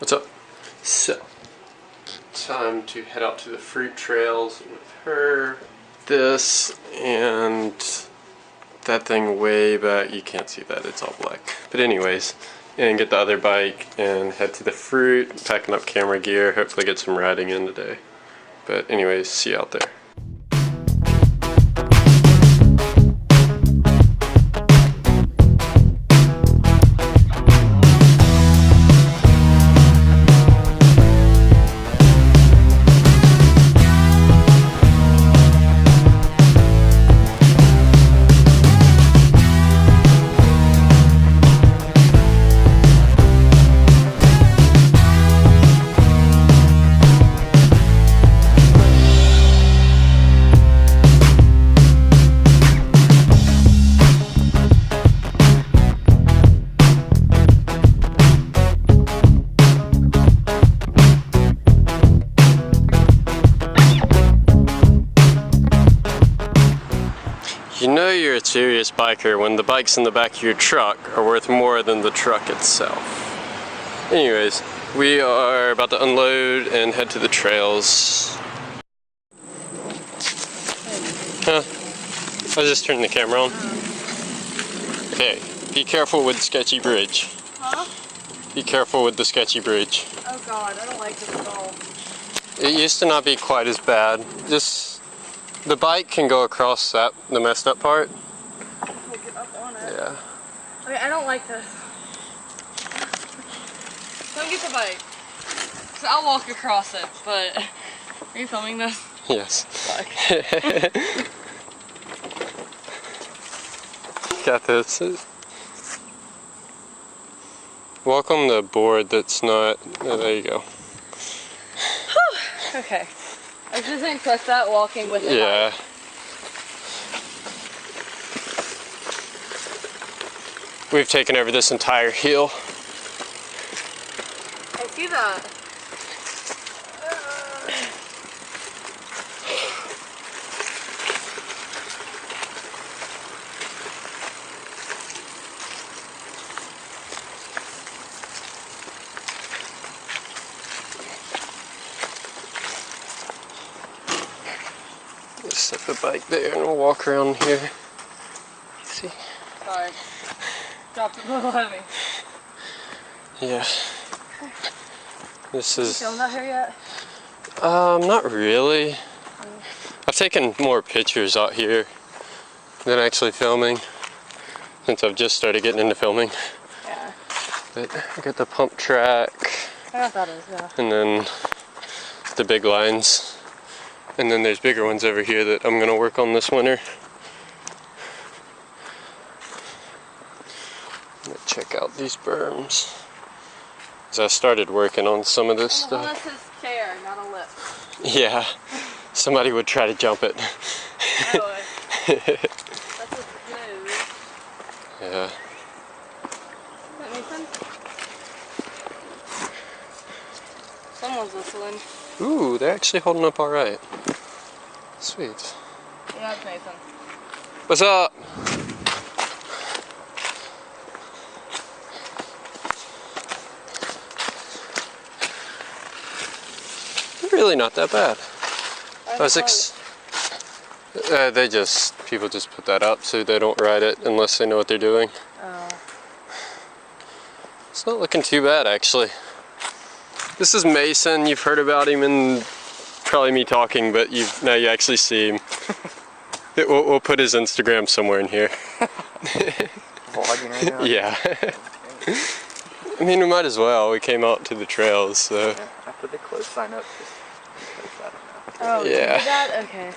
What's up? So, time to head out to the fruit trails with her. This and that thing way back, you can't see that, it's all black. But anyways, and get the other bike and head to the fruit, packing up camera gear, hopefully get some riding in today. But anyways, see you out there. You know you're a serious biker when the bikes in the back of your truck are worth more than the truck itself. Anyways, we are about to unload and head to the trails. Huh? I was just turning the camera on. Okay, be careful with the sketchy bridge. Huh? Be careful with the sketchy bridge. Oh god, I don't like this at all. It used to not be quite as bad. The bike can go across the messed up part. We'll get up on it. Yeah. Okay, I don't like this. Don't get the bike. So I'll walk across it, but are you filming this? Yes. Fuck. Got this. Welcome to a board that's not. Oh, there you go. Okay. I just didn't trust that walking with it. Yeah. We've taken over this entire hill. I see that. Just set the bike there and we'll walk around here. Let's see. Sorry. Dropped it a little heavy. Yeah. This is. You filmed out here yet? Not really. I've taken more pictures out here than actually filming since I've just started getting into filming. Yeah. But I got the pump track. I know what that is, yeah. And then the big lines. And then there's bigger ones over here that I'm gonna work on this winter. I'm gonna check out these berms. As I started working on some of this stuff. That's his chair, not a lip. Yeah, somebody would try to jump it. Oh, that's his nose. Yeah. That make sense? Someone's whistling. Ooh, they're actually holding up alright. Sweet. Yeah, that's Nathan. What's up? Really not that bad. People just put that up so they don't ride it unless they know what they're doing. Oh. It's not looking too bad actually. This is Mason. You've heard about him in probably me talking, but now you actually see him. We'll put his Instagram somewhere in here. Vlogging right now? Yeah. I mean, we might as well. We came out to the trails, so. Yeah, after the close sign up, just post that now. Oh, yeah. you did that? Okay.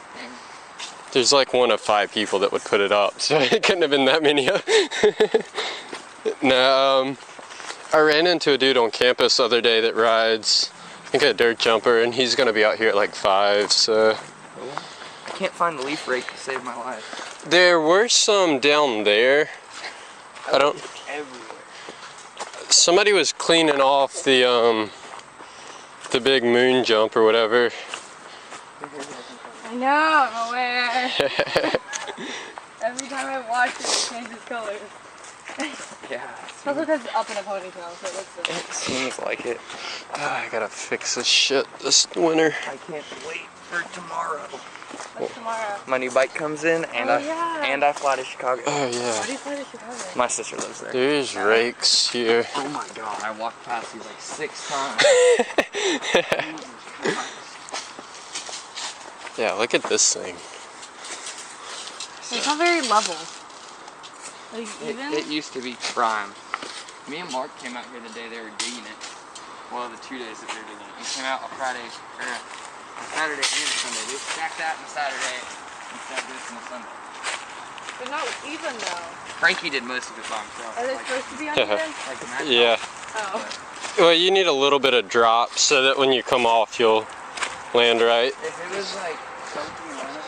There's like 1 of 5 people that would put it up, so it couldn't have been that many. No, I ran into a dude on campus the other day that rides, I think a dirt jumper, and he's gonna be out here at like 5, so. I can't find the leaf rake to save my life. There were some down there. I don't. Everywhere. Somebody was cleaning off the big moon jump or whatever. I know, I'm aware. Every time I watch it, it changes colors. Yeah. Also because it's up in a ponytail, so it looks different. It seems like it. I gotta fix this shit this winter. I can't wait for tomorrow. What's tomorrow? My new bike comes in, and I fly to Chicago. Oh Why yeah. do you fly to Chicago? My sister lives there. There's rakes here. Oh my god, I walked past these like 6 times. Yeah, look at this thing. It's not very level. Like, even? It used to be prime. Me and Mark came out here the day they were digging it. Well, the 2 days that they were digging it. We came out on Friday, or on Saturday and Sunday. They stacked that on Saturday and stacked this on Sunday. They're not even though. Frankie did most of it by himself. Are they supposed to be uneven? Like imagine. Yeah. Oh. Well, you need a little bit of drop so that when you come off, you'll land right. If it was like something around it,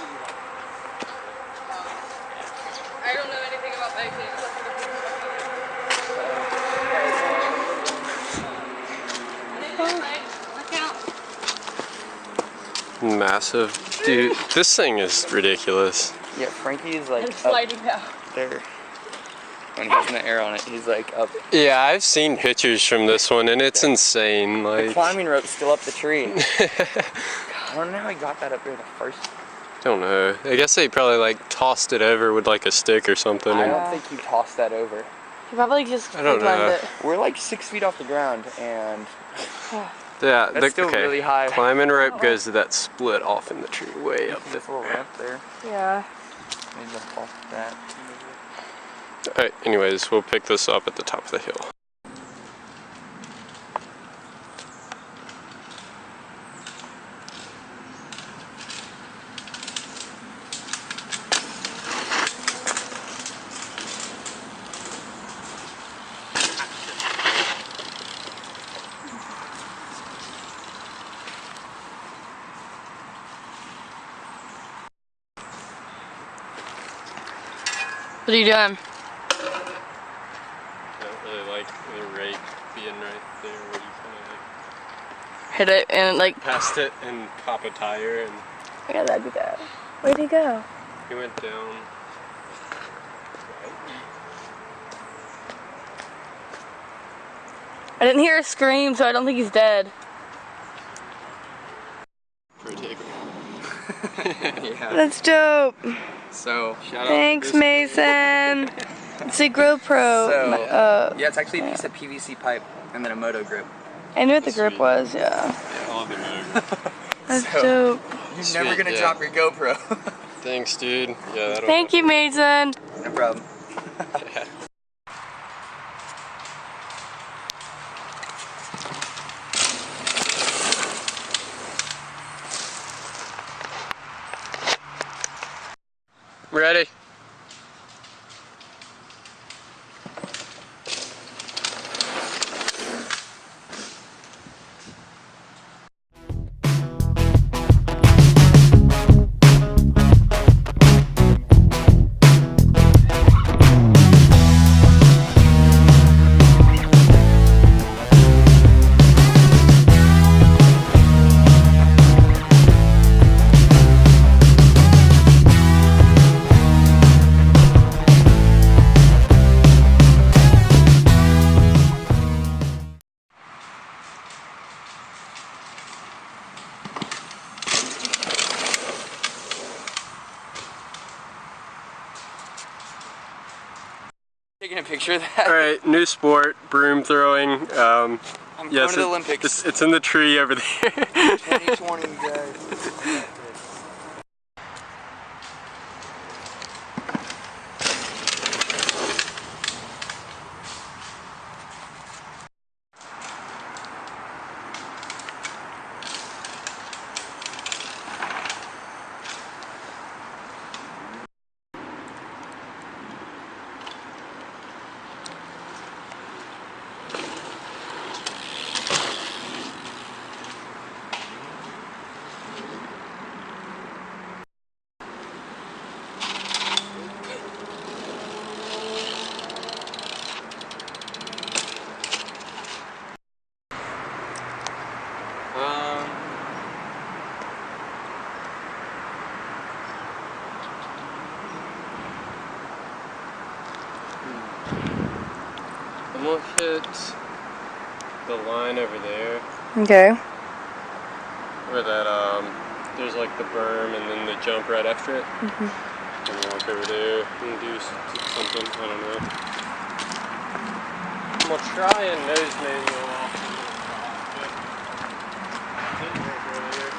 I don't know anything about biking except for the Massive. Dude, this thing is ridiculous. yeah, Frankie is like It's sliding down. there. When he's in the air on it, he's like up. Yeah, I've seen pictures from this one and it's insane. The Like, climbing rope's still up the tree. I don't know how he got that up there the first time. don't know. I guess they probably like tossed it over with like a stick or something. I And don't think he tossed that over. You probably just I don't climbed know. it. We're like 6 feet off the ground, and yeah, that's still really high. Climbing rope goes to that split off in the tree way up This little ramp there. Yeah. Maybe jump off that. Alright, anyways, we'll pick this up at the top of the hill. What are you doing? I don't really like the rake being right there where you kind of like Hit it and like. past it and pop a tire and Yeah, that'd be good. Where'd he go? he went down. I didn't hear a scream, so I don't think he's dead. For a takeover. Yeah. That's dope. So, shout Thanks, Mason. It's a GoPro. So, yeah, it's actually a piece of PVC pipe and then a moto grip. I knew what the grip was, yeah. Yeah, I love the motor. That's So- dope. You're Sweet, never gonna yeah. drop your GoPro. Thanks, dude. Yeah, that'll Thank you, Mason. No problem. Ready? Taking a picture of that. Alright, new sport, broom throwing. I'm Yes, going to the Olympics. It's in the tree over there. 2020, guys. the line over there. Okay. Where that, there's like the berm and then the jump right after it. And walk over there and do something, I don't know. I'm gonna try and nose manual off the top, but it didn't work earlier.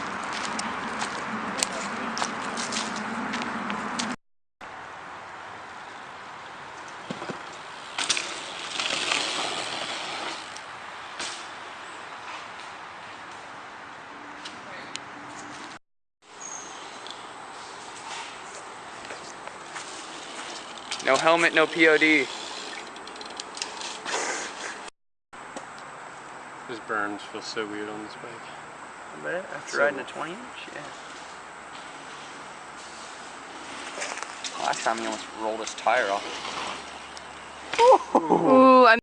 No helmet, no POD. Those berms feel so weird on this bike. I bet, after riding a 20-inch, yeah. Last time he almost rolled his tire off. Ooh, I'm.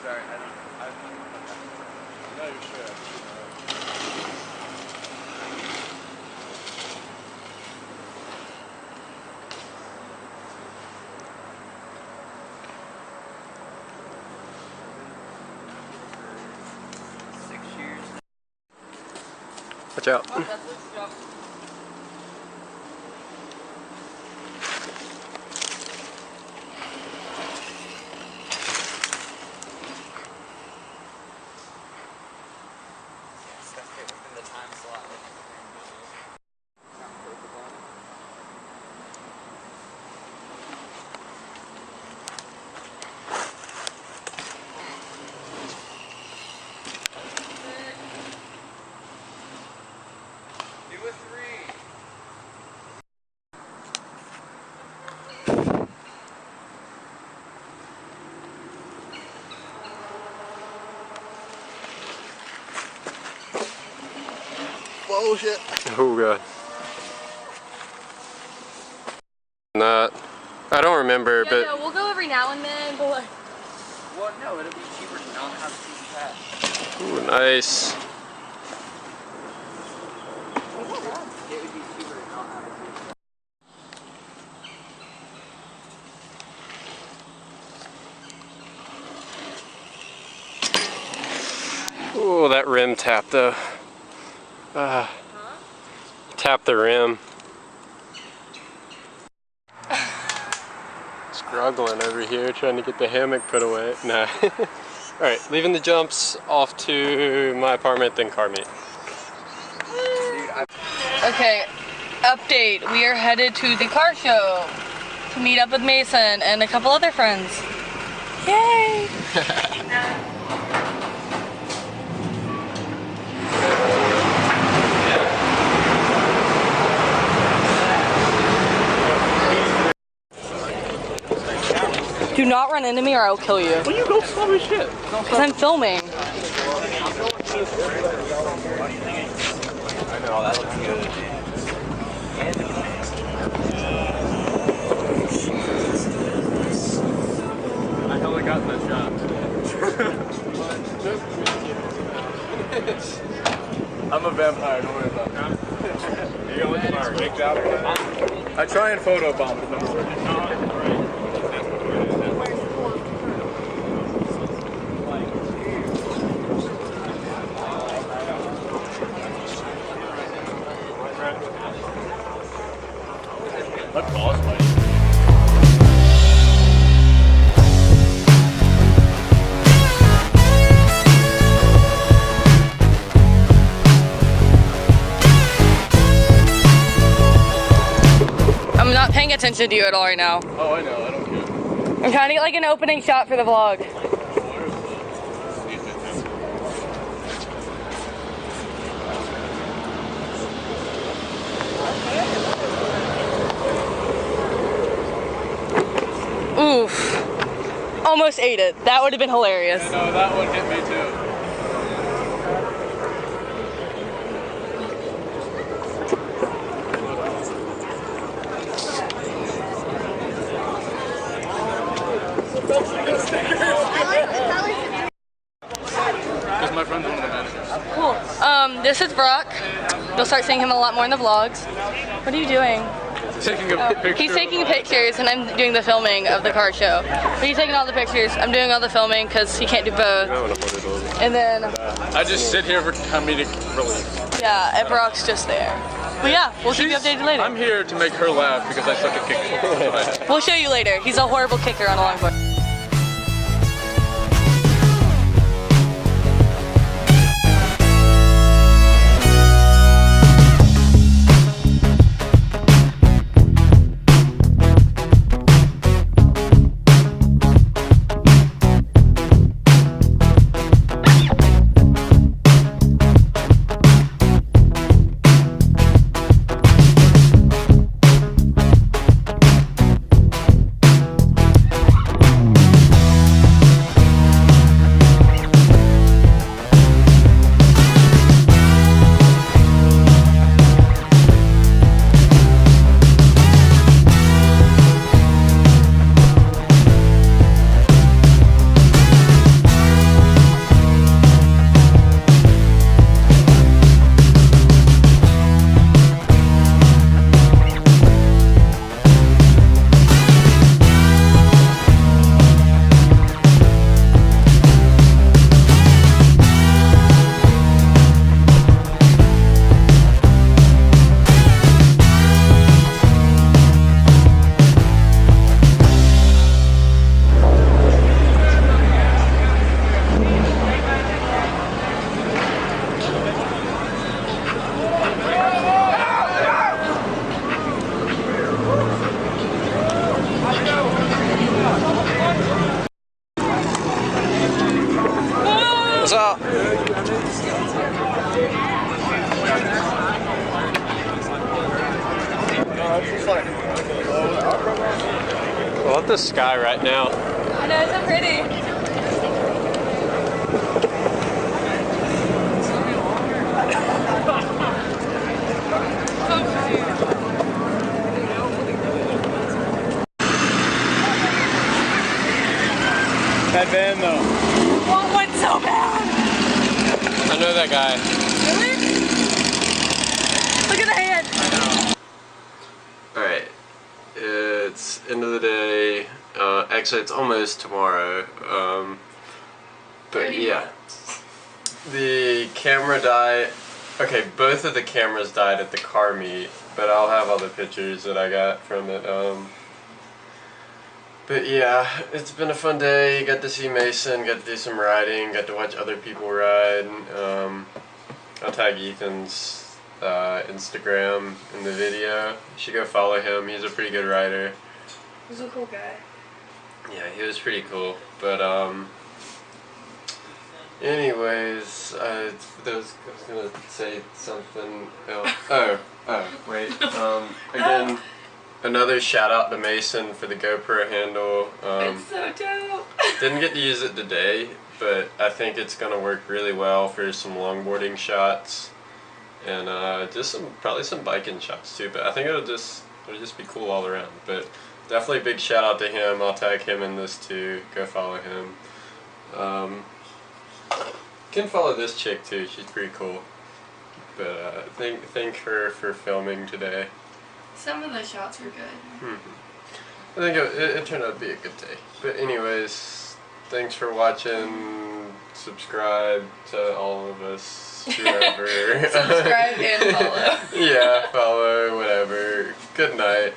Sorry, I don't. No, you're sure. 6 years. Watch out. Within the time slot. Do a 3. Whoa, shit. Oh, God. Not. I don't remember, Yeah, but. no, we'll go every now and then, but like. Well, no, it'll be cheaper to not have a season pass. Ooh, nice. It would be cheaper to not have a season pass. Ooh, that rim tap though. Tap the rim. Struggling over here trying to get the hammock put away. Nah. Alright, leaving the jumps off to my apartment, then car meet. Okay, update. We are headed to the car show to meet up with Mason and a couple other friends. Yay! Do not run into me or I'll kill you. Well, you go slow as shit. Because I'm filming. I know, that looks good. I totally got that shot. I'm a vampire, don't worry about it. You going with our rigged out or what? I try and photobomb, but never works. Let's pause, buddy. I'm not paying attention to you at all right now. Oh, I know, I don't care. I'm trying to get like an opening shot for the vlog. Oof. Almost ate it. That would have been hilarious. Yeah, no, that one hit me too. that's Brock. You'll start seeing him a lot more in the vlogs. What are you doing? Taking a picture. He's taking pictures and I'm doing the filming of the car show. But he's taking all the pictures. I'm doing all the filming because he can't do both. And then I just sit here for comedic relief. yeah, and Brock's just there. But yeah, we'll keep you updated later. I'm here to make her laugh because I suck at kicking. We'll show you later. He's a horrible kicker on a longboard. What's up? I love the sky right now. I know, it's so pretty. That van though. Want one so bad. I know that guy. Really? Look at the hand. Alright. It's end of the day. Actually, it's almost tomorrow. But yeah. The camera died. Okay, both of the cameras died at the car meet, but I'll have all the pictures that I got from it. But yeah, it's been a fun day. Got to see Mason, got to do some riding, got to watch other people ride. I'll tag Ethan's Instagram in the video. You should go follow him. He's a pretty good rider. He's a cool guy. Yeah, he was pretty cool. But anyways, I was gonna say something else. Oh, wait. Again. Another shout out to Mason for the GoPro handle. It's so dope. Didn't get to use it today, but I think it's gonna work really well for some longboarding shots and just probably some biking shots too. But I think it'll just be cool all around. But definitely a big shout out to him. I'll tag him in this too. Go follow him. You can follow this chick too. She's pretty cool. But thank her for filming today. Some of the shots were good. I think it turned out to be a good day. But anyways, thanks for watching. Subscribe to all of us, whoever. Subscribe and follow. Yeah, follow, whatever. Good night.